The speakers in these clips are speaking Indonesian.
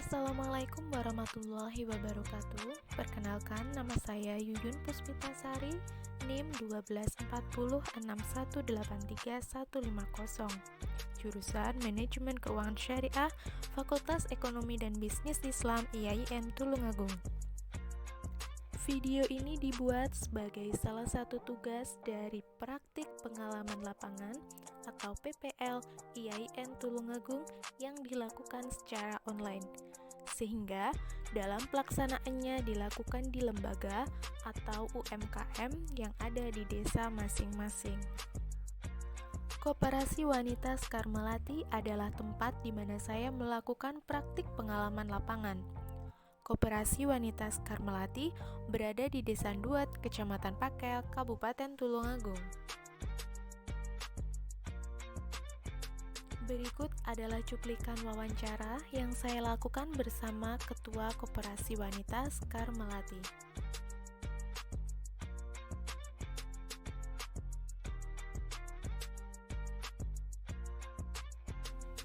Assalamualaikum warahmatullahi wabarakatuh. Perkenalkan, nama saya Yuyun Puspitasari, NIM 12406183150, jurusan Manajemen Keuangan Syariah, Fakultas Ekonomi dan Bisnis Islam IAIN Tulungagung. Video ini dibuat sebagai salah satu tugas dari Praktik Pengalaman Lapangan atau PPL IAIN Tulungagung yang dilakukan secara online, sehingga dalam pelaksanaannya dilakukan di lembaga atau UMKM yang ada di desa masing-masing. Koperasi Wanita Sekar Melati adalah tempat di mana saya melakukan praktik pengalaman lapangan. Koperasi Wanita Sekar Melati berada di Desa Duat, Kecamatan Pakel, Kabupaten Tulungagung. Berikut adalah cuplikan wawancara yang saya lakukan bersama Ketua Koperasi Wanita Sekar Melati.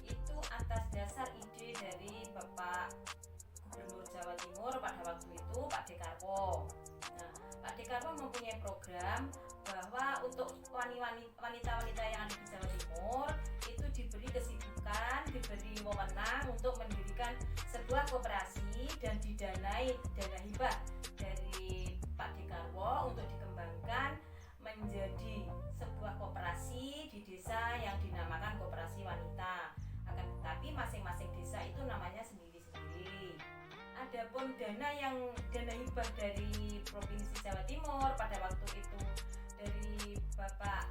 Itu atas dasar ide dari Bapak Gubernur Jawa Timur pada waktu itu, Pak Dekarwo. Nah, Pak Dekarwo mempunyai program bahwa untuk wanita-wanita yang ada di Jawa Timur itu diberi kesibukan, diberi wewenang untuk mendirikan sebuah koperasi dan didanai dana hibah dari Pak Dekarwo untuk dikembangkan menjadi sebuah koperasi di desa yang dinamakan Koperasi Wanita. Akan tetapi masing-masing desa itu namanya sendiri-sendiri. Adapun dana hibah dari Provinsi Jawa Timur pada waktu itu dari Bapak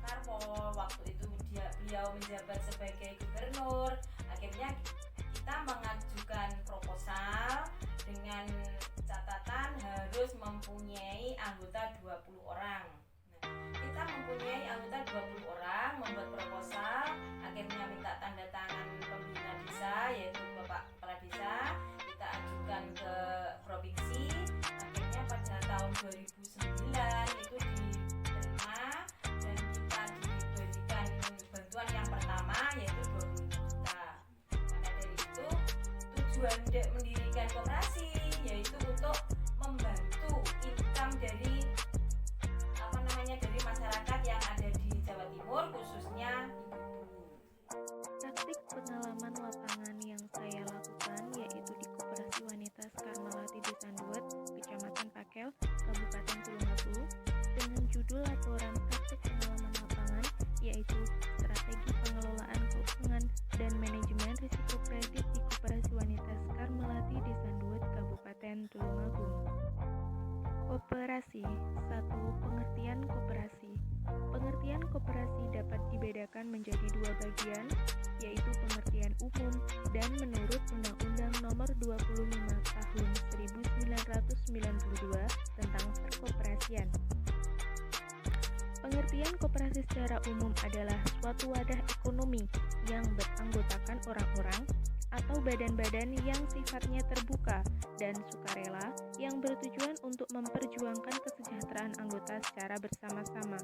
Karwo, waktu itu beliau menjabat sebagai gubernur. Akhirnya kita mengajukan proposal dengan catatan harus mempunyai anggota 20 orang. Nah, kita mempunyai anggota 20 orang, membuat proposal, akhirnya minta tanda tangan pembina desa yaitu Bapak Kepala Desa. Kita ajukan ke provinsi, akhirnya pada tahun 2009 itu diterima dan kita diberikan bantuan yang pertama yaitu 20 juta. Maka dari itu tujuan mendirikan koperasi yaitu untuk membantu income dari dari masyarakat yang ada di Jawa Timur, khususnya ibu-ibu. Praktik pengalaman lapangan yang saya lakukan yaitu di Koperasi Wanita Sekar Melati Desa Duat, Kecamatan Pakel, Kabupaten Tulungagung, dengan judul laporan praktik pengalaman lapangan yaitu strategi pengelolaan keuangan dan manajemen risiko kredit di Koperasi Wanita Sekar Melati Desa Duat, Kabupaten Tulungagung. Koperasi. 1. Pengertian koperasi. Pengertian koperasi dapat dibedakan menjadi dua bagian, yaitu pengertian umum dan menurut Undang-Undang Nomor 25 Tahun 1992 tentang Perkoperasian. Pengertian koperasi secara umum adalah suatu wadah ekonomi yang beranggotakan orang-orang atau badan-badan yang sifatnya terbuka dan sukarela yang bertujuan untuk memperjuangkan kesejahteraan anggota secara bersama-sama.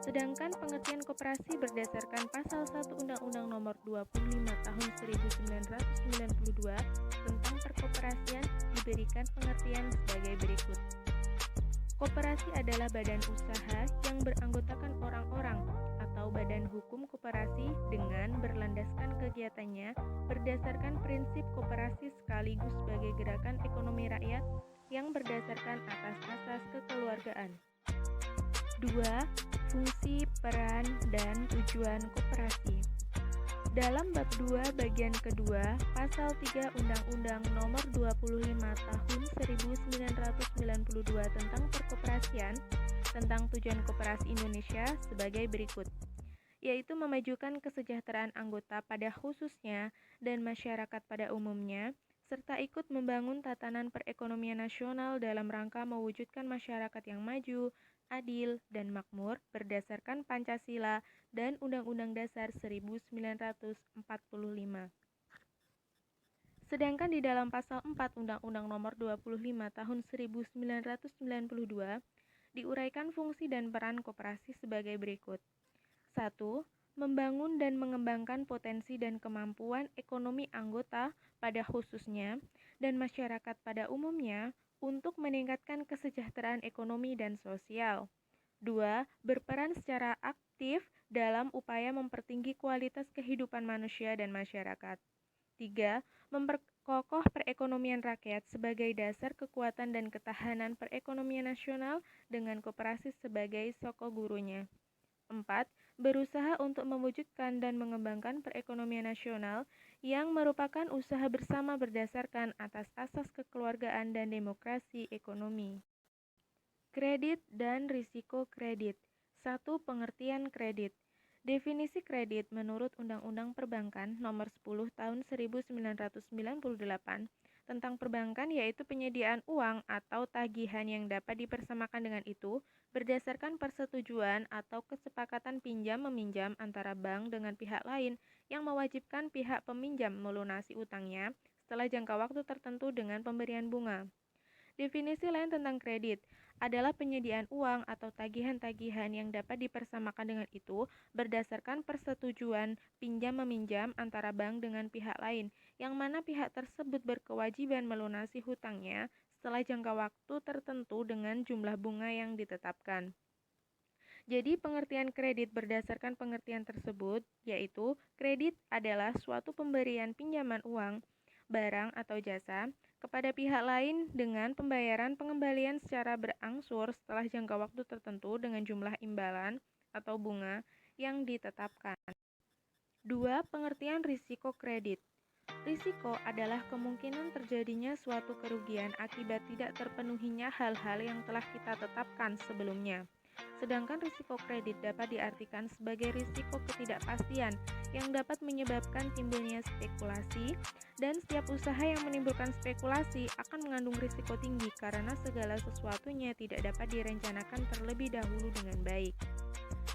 Sedangkan pengertian koperasi berdasarkan pasal 1 Undang-Undang Nomor 25 Tahun 1992 tentang Perkoperasian diberikan pengertian sebagai berikut. Koperasi adalah badan usaha yang beranggotakan orang-orang atau badan hukum koperasi dengan berlandaskan kegiatannya berdasarkan prinsip koperasi sekaligus sebagai gerakan ekonomi rakyat yang berdasarkan atas asas kekeluargaan. 2. Fungsi, peran, dan tujuan koperasi. Dalam bab 2 bagian kedua, pasal 3 Undang-Undang Nomor 25 Tahun 1992 tentang Perkoperasian tentang tujuan koperasi Indonesia sebagai berikut, yaitu memajukan kesejahteraan anggota pada khususnya dan masyarakat pada umumnya, serta ikut membangun tatanan perekonomian nasional dalam rangka mewujudkan masyarakat yang maju, adil, dan makmur berdasarkan Pancasila dan Undang-Undang Dasar 1945. Sedangkan di dalam pasal 4 Undang-Undang Nomor 25 Tahun 1992 diuraikan fungsi dan peran koperasi sebagai berikut. 1. membangun dan mengembangkan potensi dan kemampuan ekonomi anggota pada khususnya dan masyarakat pada umumnya untuk meningkatkan kesejahteraan ekonomi dan sosial. 2. Berperan secara aktif dalam upaya mempertinggi kualitas kehidupan manusia dan masyarakat. 3. Memperkokoh perekonomian rakyat sebagai dasar kekuatan dan ketahanan perekonomian nasional dengan koperasi sebagai sokogurunya. 4. Berusaha untuk mewujudkan dan mengembangkan perekonomian nasional yang merupakan usaha bersama berdasarkan atas asas kekeluargaan dan demokrasi ekonomi. Kredit dan risiko kredit. 1. Pengertian kredit. Definisi kredit menurut Undang-Undang Perbankan Nomor 10 Tahun 1998 tentang perbankan yaitu penyediaan uang atau tagihan yang dapat dipersamakan dengan itu berdasarkan persetujuan atau kesepakatan pinjam-meminjam antara bank dengan pihak lain yang mewajibkan pihak peminjam melunasi utangnya setelah jangka waktu tertentu dengan pemberian bunga. Definisi lain tentang kredit adalah penyediaan uang atau tagihan-tagihan yang dapat dipersamakan dengan itu berdasarkan persetujuan pinjam-meminjam antara bank dengan pihak lain, yang mana pihak tersebut berkewajiban melunasi hutangnya setelah jangka waktu tertentu dengan jumlah bunga yang ditetapkan. Jadi pengertian kredit berdasarkan pengertian tersebut, yaitu kredit adalah suatu pemberian pinjaman uang, barang atau jasa kepada pihak lain dengan pembayaran pengembalian secara berangsur setelah jangka waktu tertentu dengan jumlah imbalan atau bunga yang ditetapkan. 2. Pengertian risiko kredit. Risiko adalah kemungkinan terjadinya suatu kerugian akibat tidak terpenuhinya hal-hal yang telah kita tetapkan sebelumnya. Sedangkan risiko kredit dapat diartikan sebagai risiko ketidakpastian yang dapat menyebabkan timbulnya spekulasi, dan setiap usaha yang menimbulkan spekulasi akan mengandung risiko tinggi karena segala sesuatunya tidak dapat direncanakan terlebih dahulu dengan baik.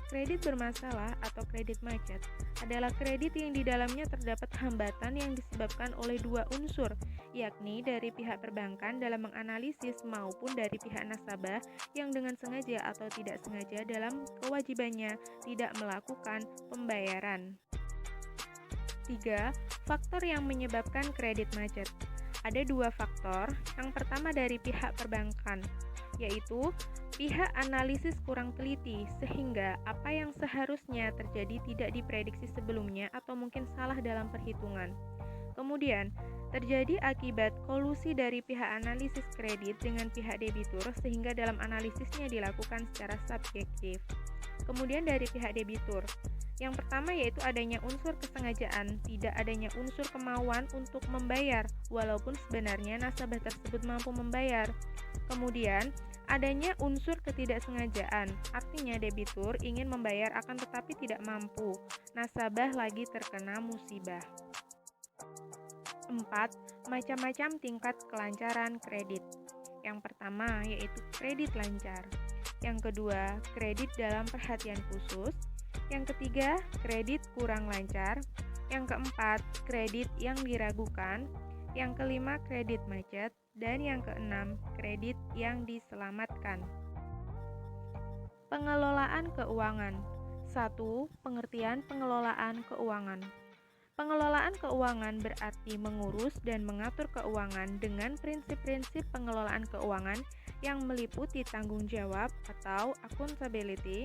Kredit bermasalah atau kredit macet adalah kredit yang di dalamnya terdapat hambatan yang disebabkan oleh dua unsur, yakni dari pihak perbankan dalam menganalisis maupun dari pihak nasabah yang dengan sengaja atau tidak sengaja dalam kewajibannya tidak melakukan pembayaran. 3. Faktor yang menyebabkan kredit macet. Ada dua faktor. Yang pertama dari pihak perbankan, yaitu pihak analisis kurang teliti sehingga apa yang seharusnya terjadi tidak diprediksi sebelumnya atau mungkin salah dalam perhitungan. Kemudian, terjadi akibat kolusi dari pihak analisis kredit dengan pihak debitur sehingga dalam analisisnya dilakukan secara subjektif. Kemudian dari pihak debitur, yang pertama yaitu adanya unsur kesengajaan, tidak adanya unsur kemauan untuk membayar walaupun sebenarnya nasabah tersebut mampu membayar. Kemudian, adanya unsur ketidaksengajaan, artinya debitur ingin membayar akan tetapi tidak mampu, nasabah lagi terkena musibah. 4. Macam-macam tingkat kelancaran kredit. Yang pertama yaitu kredit lancar. Yang kedua, kredit dalam perhatian khusus. Yang ketiga, kredit kurang lancar. Yang keempat, kredit yang diragukan. Yang kelima, kredit macet. Dan yang keenam, kredit yang diselamatkan. Pengelolaan keuangan. 1. Pengertian pengelolaan keuangan. Pengelolaan keuangan berarti mengurus dan mengatur keuangan dengan prinsip-prinsip pengelolaan keuangan yang meliputi tanggung jawab atau accountability,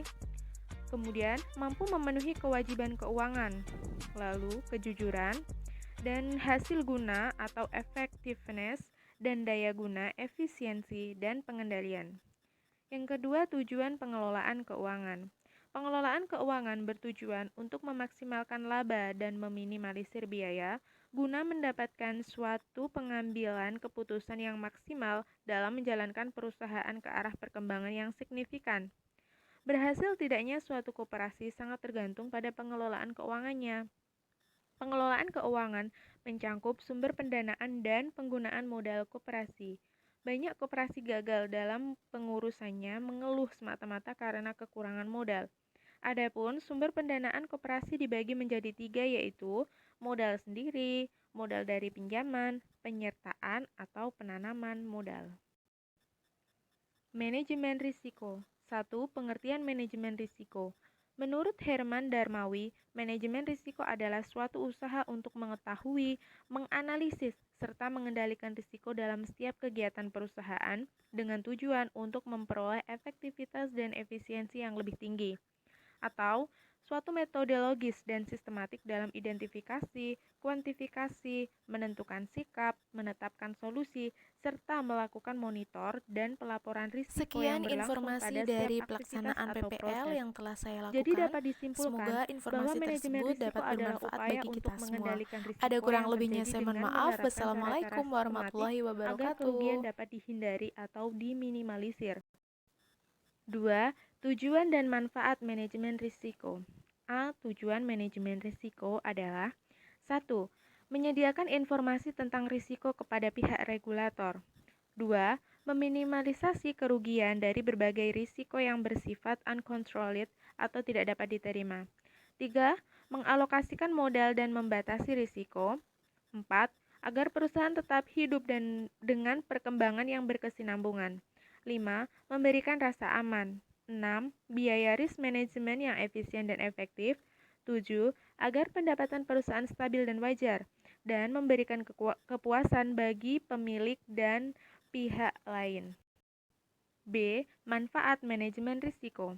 kemudian mampu memenuhi kewajiban keuangan, lalu kejujuran, dan hasil guna atau effectiveness, dan daya guna, efisiensi, dan pengendalian. Yang kedua, tujuan pengelolaan keuangan. Pengelolaan keuangan bertujuan untuk memaksimalkan laba dan meminimalisir biaya guna mendapatkan suatu pengambilan keputusan yang maksimal dalam menjalankan perusahaan ke arah perkembangan yang signifikan. Berhasil tidaknya suatu koperasi sangat tergantung pada pengelolaan keuangannya. Pengelolaan keuangan mencangkup sumber pendanaan dan penggunaan modal koperasi. Banyak koperasi gagal dalam pengurusannya mengeluh semata-mata karena kekurangan modal. Adapun sumber pendanaan koperasi dibagi menjadi 3 yaitu modal sendiri, modal dari pinjaman, penyertaan atau penanaman modal. Manajemen risiko. 1. Pengertian manajemen risiko. Menurut Herman Darmawi, manajemen risiko adalah suatu usaha untuk mengetahui, menganalisis, serta mengendalikan risiko dalam setiap kegiatan perusahaan dengan tujuan untuk memperoleh efektivitas dan efisiensi yang lebih tinggi, atau suatu metodologis dan sistematik dalam identifikasi, kuantifikasi, menentukan sikap, menetapkan solusi, serta melakukan monitor dan pelaporan risiko yang Sekian berlangsung pada informasi setiap dari aktivitas pelaksanaan atau PPL proses. yang telah saya Jadi lakukan. dapat disimpulkan Semoga bahwa informasi manajemen tersebut risiko dapat adalah bermanfaat upaya bagi untuk kita semua. mengendalikan risiko Ada kurang yang lebihnya terjadi saya mohon dengan maaf. menerapkan cara-cara Wassalamualaikum sistematik warahmatullahi agar kerugian wabarakatuh. dapat dihindari atau diminimalisir. 2. Tujuan dan manfaat manajemen risiko. A. Tujuan manajemen risiko adalah 1. Menyediakan informasi tentang risiko kepada pihak regulator. 2. Meminimalisasi kerugian dari berbagai risiko yang bersifat uncontrolled atau tidak dapat diterima. 3. Mengalokasikan modal dan membatasi risiko. 4. Agar perusahaan tetap hidup dan dengan perkembangan yang berkesinambungan. 5. Memberikan rasa aman. 6. Biaya risk management yang efisien dan efektif. 7. Agar pendapatan perusahaan stabil dan wajar. Dan memberikan kepuasan bagi pemilik dan pihak lain. B. Manfaat manajemen risiko.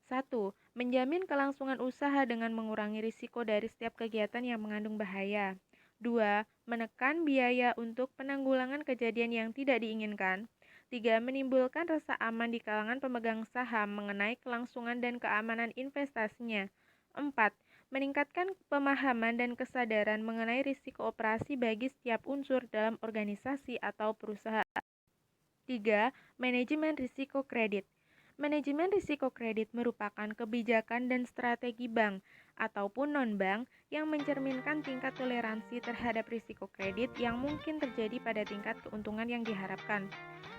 1. Menjamin kelangsungan usaha dengan mengurangi risiko dari setiap kegiatan yang mengandung bahaya. 2. Menekan biaya untuk penanggulangan kejadian yang tidak diinginkan. 3. Menimbulkan rasa aman di kalangan pemegang saham mengenai kelangsungan dan keamanan investasinya. 4. Meningkatkan pemahaman dan kesadaran mengenai risiko operasi bagi setiap unsur dalam organisasi atau perusahaan. 3. Manajemen risiko kredit. Manajemen risiko kredit merupakan kebijakan dan strategi bank ataupun non-bank yang mencerminkan tingkat toleransi terhadap risiko kredit yang mungkin terjadi pada tingkat keuntungan yang diharapkan.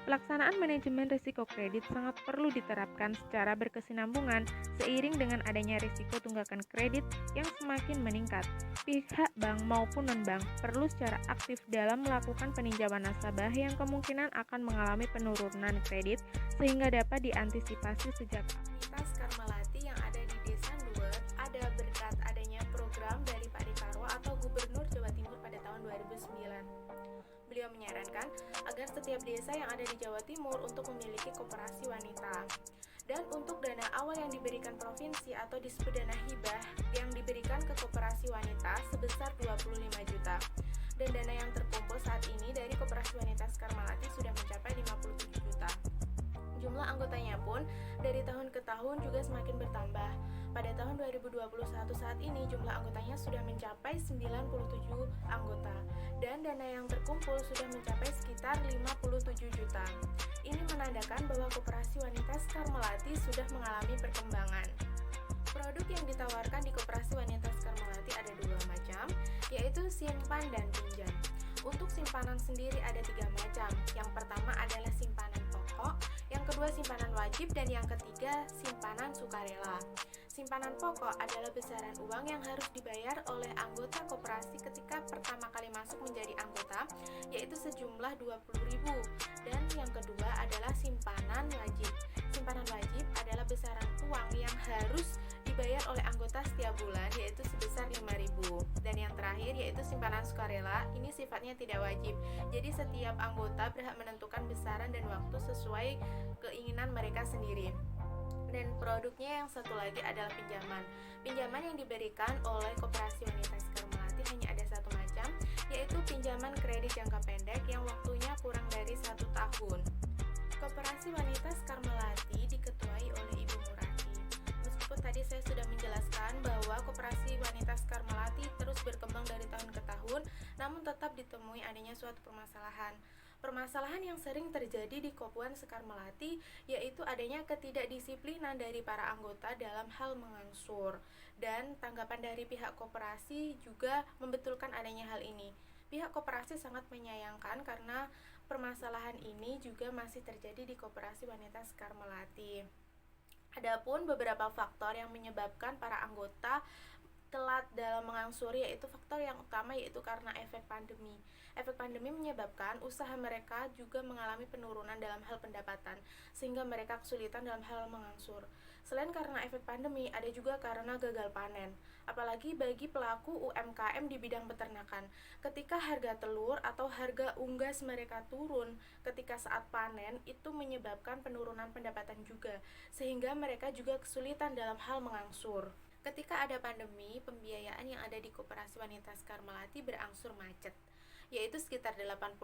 Pelaksanaan manajemen risiko kredit sangat perlu diterapkan secara berkesinambungan seiring dengan adanya risiko tunggakan kredit yang semakin meningkat. Pihak bank maupun non-bank perlu secara aktif dalam melakukan peninjauan nasabah yang kemungkinan akan mengalami penurunan kredit sehingga dapat diantisipasi sejak awal. Universitas Karmalati yang ada di Desa Nuwet ada berkat adanya program dari Pak Dekarwo atau Gubernur Jawa Timur pada tahun 2009. Beliau menyarankan agar setiap desa yang ada di Jawa Timur untuk memiliki koperasi wanita. Dan untuk dana awal yang diberikan provinsi atau disebut dana hibah yang diberikan ke koperasi wanita sebesar 25 juta. Dan dana yang terkumpul saat ini dari koperasi wanita Karmalati sudah mencapai 57 juta. Jumlah anggotanya pun dari tahun ke tahun juga semakin bertambah. Pada tahun 2021 saat ini jumlah anggotanya sudah mencapai 97 anggota dan dana yang terkumpul sudah mencapai sekitar 57 juta. Ini menandakan bahwa koperasi wanita Karmalati sudah mengalami perkembangan. Produk yang ditawarkan di koperasi wanita Karmalati ada dua macam, yaitu simpan dan pinjam. Untuk simpanan sendiri ada 3 macam. Yang pertama adalah simpanan pokok, yang kedua simpanan wajib, dan yang ketiga simpanan sukarela. Simpanan pokok adalah besaran uang yang harus dibayar oleh anggota koperasi ketika pertama kali masuk menjadi anggota, yaitu sejumlah 20.000. Dan yang kedua adalah simpanan wajib. Simpanan wajib adalah besaran uang yang harus dibayar oleh anggota setiap bulan, yaitu sebesar 5.000. Dan yang terakhir yaitu simpanan sukarela, ini sifatnya tidak wajib. Jadi setiap anggota berhak menentukan besaran dan waktu sesuai keinginan mereka sendiri. Dan produknya yang satu lagi adalah pinjaman. Pinjaman yang diberikan oleh koperasi wanita Karmalati hanya ada satu macam, yaitu pinjaman kredit jangka pendek yang waktunya kurang dari 1 tahun. Koperasi wanita Karmalati diketuai oleh Ibu Murati. Meskipun tadi saya sudah menjelaskan bahwa koperasi wanita Karmalati terus berkembang dari tahun ke tahun, namun tetap ditemui adanya suatu permasalahan. Permasalahan yang sering terjadi di Kopuan Karmalati yaitu adanya ketidakdisiplinan dari para anggota dalam hal mengangsur. Dan tanggapan dari pihak koperasi juga membetulkan adanya hal ini. Pihak koperasi sangat menyayangkan karena permasalahan ini juga masih terjadi di koperasi wanita Karmalati. Adapun beberapa faktor yang menyebabkan para anggota telat dalam mengangsuri yaitu faktor yang utama yaitu karena efek pandemi. Efek pandemi menyebabkan usaha mereka juga mengalami penurunan dalam hal pendapatan sehingga mereka kesulitan dalam hal mengangsur. Selain karena efek pandemi, ada juga karena gagal panen. Apalagi bagi pelaku UMKM di bidang peternakan. Ketika harga telur atau harga unggas mereka turun ketika saat panen, itu menyebabkan penurunan pendapatan juga, sehingga mereka juga kesulitan dalam hal mengangsur. Ketika ada pandemi, pembiayaan yang ada di Koperasi Wanita Sekar Melati berangsur macet, yaitu sekitar 80%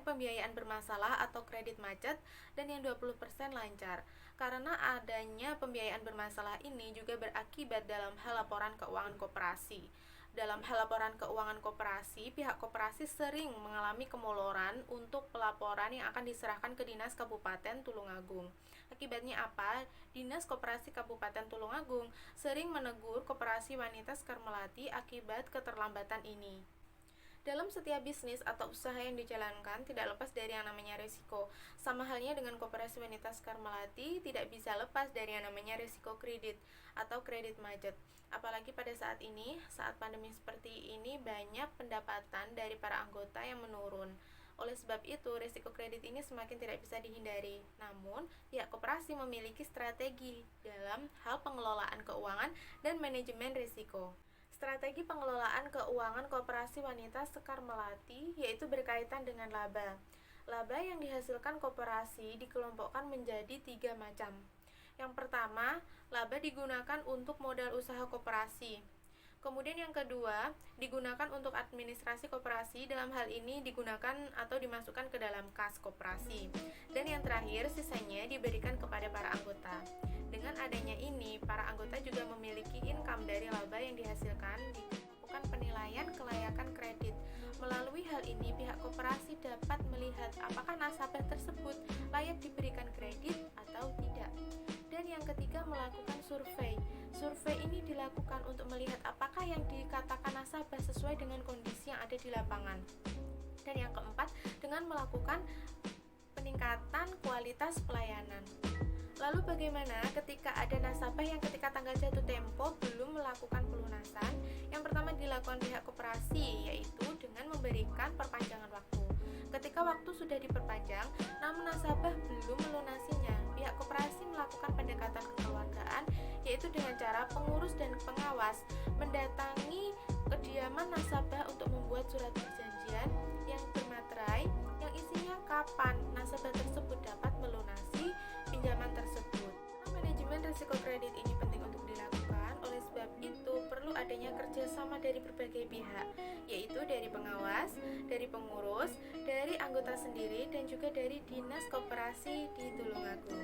pembiayaan bermasalah atau kredit macet dan yang 20% lancar. Karena adanya pembiayaan bermasalah ini juga berakibat dalam hal laporan keuangan koperasi. Dalam hal laporan keuangan koperasi, pihak koperasi sering mengalami kemoloran untuk pelaporan yang akan diserahkan ke Dinas Kabupaten Tulungagung. Akibatnya apa? Dinas Koperasi Kabupaten Tulungagung sering menegur Koperasi Wanita Sekar Melati akibat keterlambatan ini. Dalam setiap bisnis atau usaha yang dijalankan tidak lepas dari yang namanya risiko. Sama halnya dengan Koperasi Wanita Sekar Melati tidak bisa lepas dari yang namanya risiko kredit atau kredit macet. Apalagi pada saat ini, saat pandemi seperti ini banyak pendapatan dari para anggota yang menurun. Oleh sebab itu, risiko kredit ini semakin tidak bisa dihindari. Namun, pihak koperasi memiliki strategi dalam hal pengelolaan keuangan dan manajemen risiko. Strategi pengelolaan keuangan Koperasi Wanita Sekar Melati yaitu berkaitan dengan laba. Laba yang dihasilkan koperasi dikelompokkan menjadi 3 macam. Yang pertama, laba digunakan untuk modal usaha koperasi. Kemudian yang kedua, digunakan untuk administrasi koperasi, dalam hal ini digunakan atau dimasukkan ke dalam kas koperasi. Dan yang terakhir, sisanya diberikan kepada para anggota. Dengan adanya ini, para anggota juga memiliki income dari laba yang dihasilkan dilakukan penilaian kelayakan kredit. Melalui hal ini, pihak koperasi dapat melihat apakah nasabah tersebut layak diberikan kredit atau tidak. Dan yang ketiga, melakukan survei. Survei ini dilakukan untuk melihat apakah yang dikatakan nasabah sesuai dengan kondisi yang ada di lapangan. Dan yang keempat, dengan melakukan peningkatan kualitas pelayanan. Lalu bagaimana ketika ada nasabah yang ketika tanggal jatuh tempo belum melakukan pelunasan? Yang pertama dilakukan pihak koperasi, yaitu dengan memberikan perpanjangan waktu. Ketika waktu sudah diperpanjang, namun nasabah belum melunasinya, pihak koperasi melakukan pendekatan kekeluargaan, yaitu dengan cara pengurus dan pengawas mendatangi kediaman nasabah untuk membuat surat perjanjian yang bermaterai yang isinya kapan nasabah tersebut dapat melunasi pinjaman tersebut. Manajemen risiko kredit ini penting untuk dilakukan, oleh sebab itu perlu adanya kerjasama dari berbagai pihak, yaitu dari pengawas, dari pengurus, dari anggota sendiri, dan juga dari Dinas Koperasi di Tulungagung.